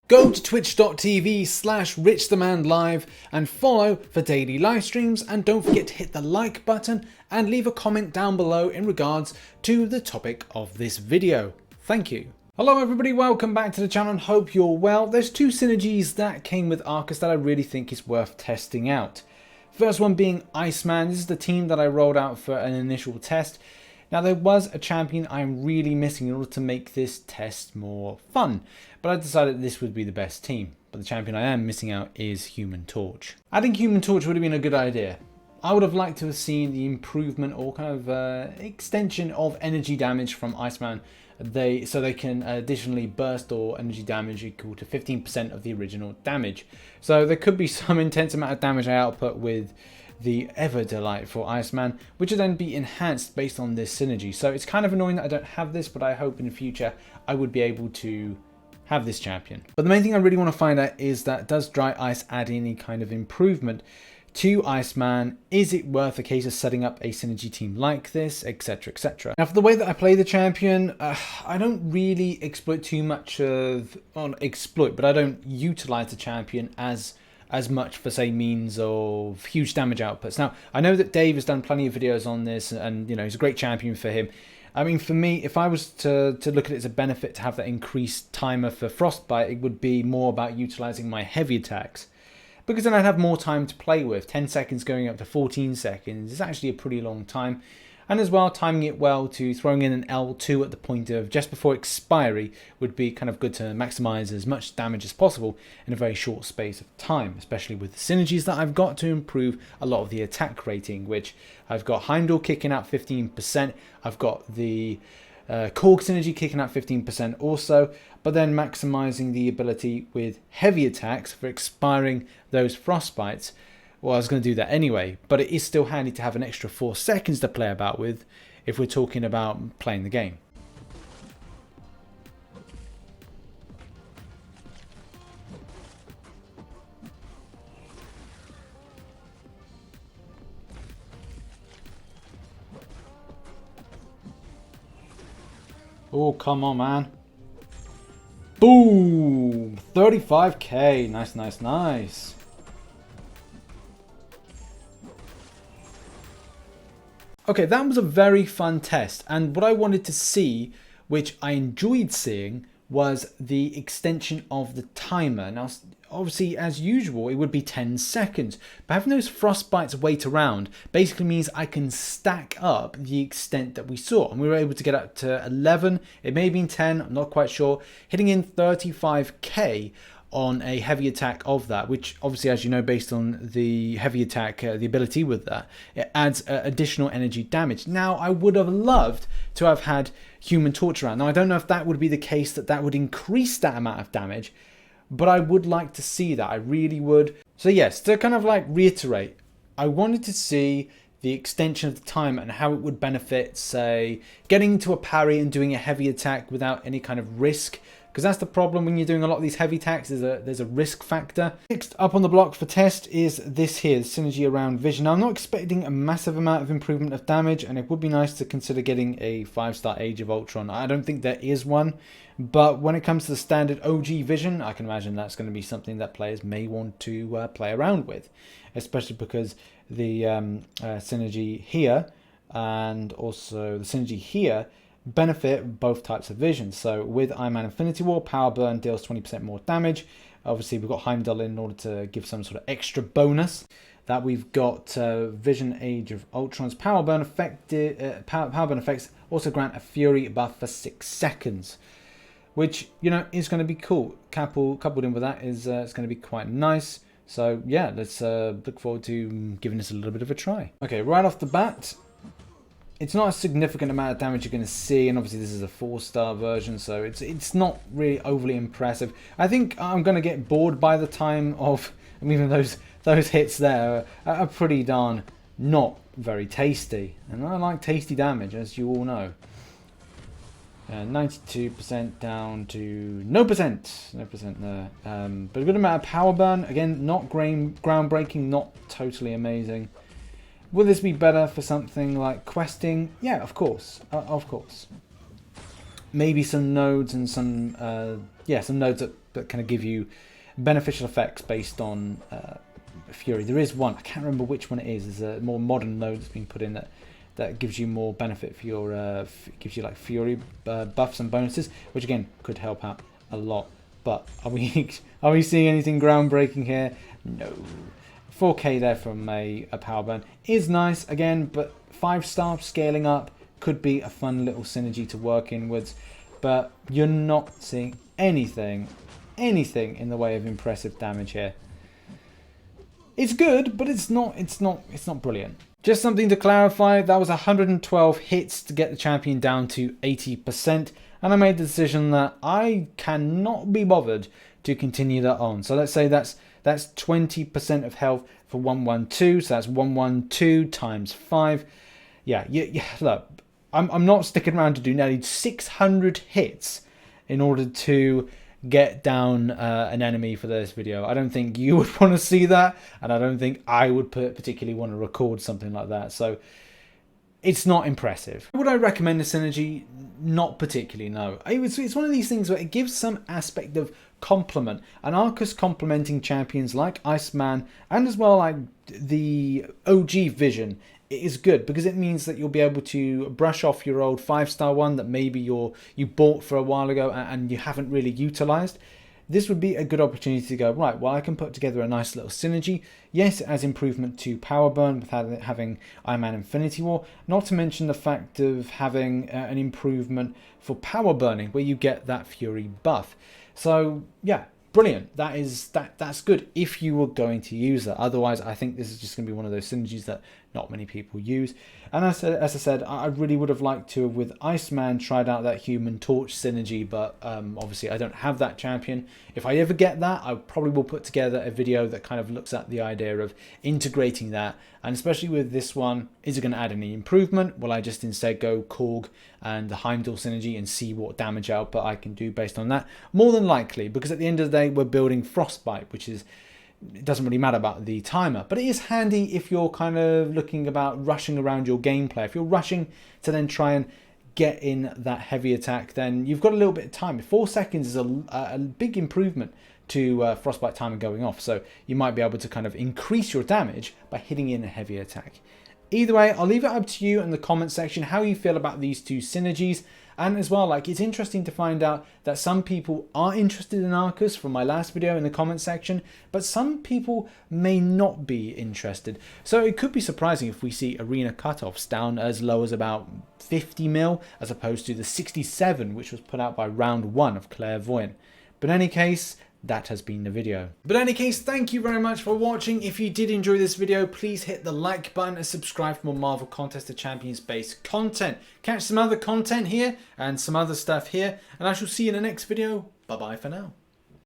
Go to twitch.tv/richthemanlive and follow for daily live streams, and don't forget to hit the like button and leave a comment down below in regards to the topic of this video. Thank you. Hello everybody, welcome back to the channel and hope you're well. There's two synergies that came with Aarkus that I really think is worth testing out. First one being Iceman. This is the team that I rolled out for an initial test. Now there was a champion I'm really missing in order to make this test more fun, but I decided this would be the best team. But the champion I am missing out is Human Torch. Adding Human Torch would have been a good idea. I would have liked to have seen the improvement or kind of extension of energy damage from Iceman. So they can additionally burst or energy damage equal to 15% of the original damage. So there could be some intense amount of damage I output with the ever delightful Iceman, which will then be enhanced based on this synergy. So it's kind of annoying that I don't have this, but I hope in the future I would be able to have this champion. But the main thing I really want to find out is that does Dry Ice add any kind of improvement to Iceman? Is it worth a case of setting up a synergy team like this, etc, etc. Now for the way that I play the champion, I don't really exploit too much of, well, exploit, but I don't utilize the champion as much for, say, means of huge damage outputs. Now, I know that Dave has done plenty of videos on this, and you know, he's a great champion for him. I mean, for me, if I was to look at it as a benefit to have that increased timer for Frostbite, it would be more about utilizing my heavy attacks, because then I'd have more time to play with. 10 seconds going up to 14 seconds is actually a pretty long time. And as well, timing it well to throwing in an L2 at the point of just before expiry would be kind of good to maximize as much damage as possible in a very short space of time, especially with the synergies that I've got to improve a lot of the attack rating, which I've got Heimdall kicking out 15%, I've got the Korg synergy kicking out 15% also, but then maximizing the ability with heavy attacks for expiring those Frostbites. Well, I was going to do that anyway, but it is still handy to have an extra 4 seconds to play about with if we're talking about playing the game. Oh, come on, man. Boom! 35k. Nice, nice, nice. Okay, that was a very fun test, and what I wanted to see, which I enjoyed seeing, was the extension of the timer. Now, obviously, as usual, it would be 10 seconds, but having those Frostbites wait around basically means I can stack up the extent that we saw, and we were able to get up to 11, it may have been 10, I'm not quite sure, hitting in 35k on a heavy attack of that, which obviously, as you know, based on the heavy attack, the ability with that, it adds additional energy damage. Now, I would have loved to have had Human Torch around. Now, I don't know if that would be the case, that would increase that amount of damage, but I would like to see that. I really would. So yes, to kind of like reiterate, I wanted to see the extension of the time and how it would benefit, say, getting into a parry and doing a heavy attack without any kind of risk. Because that's the problem when you're doing a lot of these heavy attacks, there's a risk factor. Next up on the block for test is this here, the synergy around vision. Now, I'm not expecting a massive amount of improvement of damage, and it would be nice to consider getting a 5-star Age of Ultron. I don't think there is one, but when it comes to the standard OG vision, I can imagine that's going to be something that players may want to play around with, especially because the synergy here and also the synergy here benefit both types of vision. So with Iron Man Infinity War, Power Burn deals 20% more damage. Obviously, we've got Heimdall in order to give some sort of extra bonus. That we've got Vision Age of Ultron's Power Burn effects also grant a Fury buff for 6 seconds, which, you know, is going to be cool. Coupled in with that is it's going to be quite nice. So yeah, let's look forward to giving this a little bit of a try. Okay, right off the bat, it's not a significant amount of damage you're going to see, and obviously this is a 4-star version, so it's not really overly impressive. I think I'm going to get bored by the time of, I mean, those hits there are pretty darn not very tasty, and I like tasty damage, as you all know. 92% down to no percent there, but a good amount of power burn. Again, not groundbreaking, not totally amazing. Will this be better for something like questing? Yeah, of course, maybe some nodes and some nodes that that kind of give you beneficial effects based on Fury. There is one, I can't remember which one it is. There's a more modern mode that's been put in that gives you more benefit for your, gives you like Fury buffs and bonuses, which again could help out a lot. But are we seeing anything groundbreaking here? No. 4K there from a power burn is nice again, but 5-star scaling up could be a fun little synergy to work inwards. But you're not seeing anything in the way of impressive damage here. It's good, but it's not brilliant. Just something to clarify, that was 112 hits to get the champion down to 80%, and I made the decision that I cannot be bothered to continue that on. So let's say that's 20% of health for 112, so that's 112 times 5. Yeah, look, I'm not sticking around to do nearly 600 hits in order to get down an enemy for this video. I don't think you would want to see that, and I don't think I would particularly want to record something like that. So it's not impressive. Would I recommend the synergy? Not particularly, no. It's one of these things where it gives some aspect of complement, and Aarkus complementing champions like Iceman and as well like the OG Vision is good, because it means that you'll be able to brush off your old 5-star one that maybe you bought for a while ago and you haven't really utilized. This would be a good opportunity to go, right, well, I can put together a nice little synergy. Yes, it has improvement to power burn with having Iron Man Infinity War, not to mention the fact of having an improvement for power burning where you get that Fury buff. So yeah, brilliant. That's good if you were going to use that. Otherwise, I think this is just going to be one of those synergies that not many people use. And as I said, I really would have liked to have with Iceman tried out that Human Torch synergy, but obviously I don't have that champion. If I ever get that, I probably will put together a video that kind of looks at the idea of integrating that. And especially with this one, is it going to add any improvement? Will I just instead go Korg and the Heimdall synergy and see what damage output I can do based on that? More than likely, because at the end of the day, we're building Frostbite, which is, it doesn't really matter about the timer, but it is handy if you're kind of looking about rushing around your gameplay. If you're rushing to then try and get in that heavy attack, then you've got a little bit of time. 4 seconds is a big improvement to Frostbite timer going off, so you might be able to kind of increase your damage by hitting in a heavy attack. Either way, I'll leave it up to you in the comment section how you feel about these two synergies. And as well, like, it's interesting to find out that some people are interested in Aarkus from my last video in the comment section, but some people may not be interested. So it could be surprising if we see arena cutoffs down as low as about 50 mil, as opposed to the 67, which was put out by round 1 of Clairvoyant. But in any case, that has been the video. But in any case, thank you very much for watching. If you did enjoy this video, please hit the like button and subscribe for more Marvel Contest of Champions based content. Catch some other content here and some other stuff here, and I shall see you in the next video. Bye bye for now.